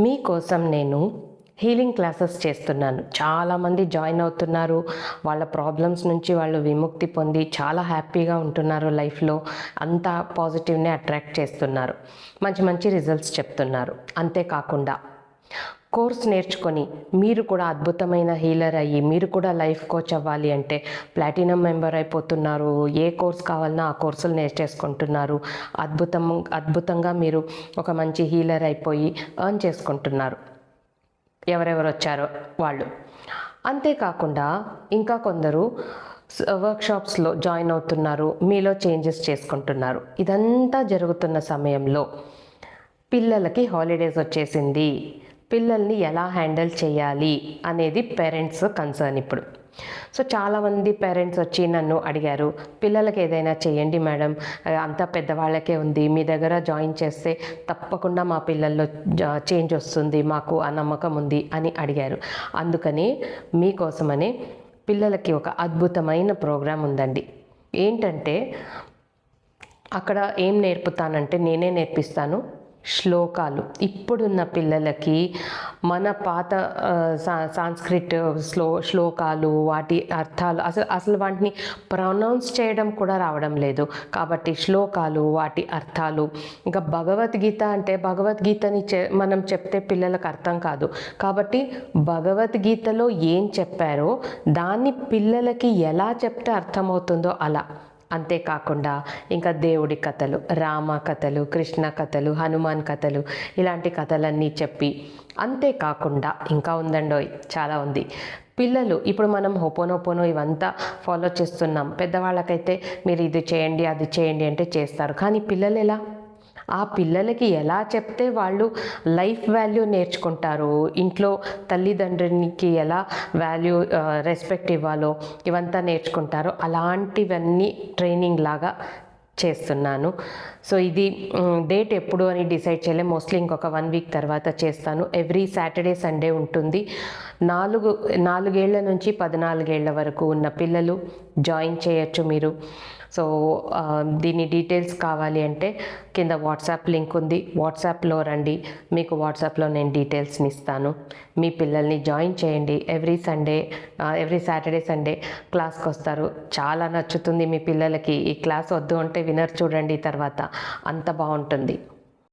మీకోసం నేను healing classes చేస్తున్నాను. చాలామంది జాయిన్ అవుతున్నారు. వాళ్ళ ప్రాబ్లమ్స్ నుంచి వాళ్ళు విముక్తి పొంది చాలా హ్యాపీగా ఉంటున్నారు లైఫ్లో. అంతా పాజిటివ్నే అట్రాక్ట్ చేస్తున్నారు. మంచి మంచి రిజల్ట్స్ చెప్తున్నారు. అంతేకాకుండా కోర్స్ నేర్చుకొని మీరు కూడా అద్భుతమైన హీలర్ అయ్యి మీరు కూడా లైఫ్ కోచ్ అవ్వాలి అంటే ప్లాటినం మెంబర్ అయిపోతున్నారు. ఏ కోర్స్ కావాలన్నా ఆ కోర్సులు నేర్చేసుకుంటున్నారు. అద్భుతంగా మీరు ఒక మంచి హీలర్ అయిపోయి ఎర్న్ చేసుకుంటున్నారు ఎవరెవరు వచ్చారో వాళ్ళు. అంతేకాకుండా ఇంకా కొందరు వర్క్షాప్స్లో జాయిన్ అవుతున్నారు. మీలో చేంజెస్ చేసుకుంటున్నారు. ఇదంతా జరుగుతున్న సమయంలో పిల్లలకి హాలిడేస్ వచ్చేసింది. పిల్లల్ని ఎలా హ్యాండిల్ చేయాలి అనేది పేరెంట్స్ కన్సర్న్ ఇప్పుడు. సో చాలామంది పేరెంట్స్ వచ్చి నన్ను అడిగారు, పిల్లలకి ఏదైనా చేయండి మేడం, అంతా పెద్దవాళ్ళకే ఉంది, మీ దగ్గర జాయిన్ చేస్తే తప్పకుండా మా పిల్లల్లో చేంజ్ వస్తుంది, మాకు ఆ నమ్మకం ఉంది అని అడిగారు. అందుకని మీకోసమని పిల్లలకి ఒక అద్భుతమైన ప్రోగ్రాం ఉందండి. ఏంటంటే అక్కడ ఏం నేర్పుతానంటే నేనే నేర్పిస్తాను శ్లోకాలు. ఇప్పుడున్న పిల్లలకి మన పాత సాంస్క్రిట్ శ్లోకాలు, వాటి అర్థాలు అసలు వాటిని ప్రొనౌన్స్ చేయడం కూడా రావడం లేదు. కాబట్టి శ్లోకాలు, వాటి అర్థాలు, ఇంకా భగవద్గీత అంటే భగవద్గీతని మనం చెప్తే పిల్లలకు అర్థం కాదు. కాబట్టి భగవద్గీతలో ఏం చెప్పారో దాన్ని పిల్లలకి ఎలా చెప్తే అర్థమవుతుందో అలా. అంతేకాకుండా ఇంకా దేవుడి కథలు, రామ కథలు, కృష్ణ కథలు, హనుమాన్ కథలు, ఇలాంటి కథలన్నీ చెప్పి, అంతేకాకుండా ఇంకా ఉందండోయ్ చాలా ఉంది. పిల్లలు ఇప్పుడు మనం హోపోనోపోనో ఇవంతా ఫాలో చేస్తున్నాం. పెద్దవాళ్ళకైతే మీరు ఇది చేయండి అది చేయండి అంటే చేస్తారు. కానీ పిల్లలు ఎలా? ఆ పిల్లలకి ఎలా చెప్తే వాళ్ళు లైఫ్ వాల్యూ నేర్చుకుంటారు, ఇంట్లో తల్లిదండ్రునికి ఎలా వాల్యూ రెస్పెక్ట్ ఇవ్వాలో ఇవంతా నేర్చుకుంటారో అలాంటివన్నీ ట్రైనింగ్ లాగా చేస్తున్నాను. సో ఇది డేట్ ఎప్పుడు అని డిసైడ్ చేయలే. మోస్ట్లీ ఇంకొక 1 వీక్ తర్వాత చేస్తాను. ఎవ్రీ సాటర్డే సండే ఉంటుంది. 4 ఏళ్ల నుంచి 14 ఏళ్ల వరకు ఉన్న పిల్లలు జాయిన్ చేయొచ్చు మీరు. సో దీని డీటెయిల్స్ కావాలి అంటే కింద వాట్సాప్ లింక్ ఉంది, వాట్సాప్లో రండి. మీకు వాట్సాప్లో నేను డీటెయిల్స్ని ఇస్తాను. మీ పిల్లల్ని జాయిన్ చేయండి. ఎవ్రీ సాటర్డే సండే క్లాస్కి వస్తారు. చాలా నచ్చుతుంది మీ పిల్లలకి. ఈ క్లాస్ వద్దు అంటే వినర్ చూడండి తర్వాత, అంత బాగుంటుంది.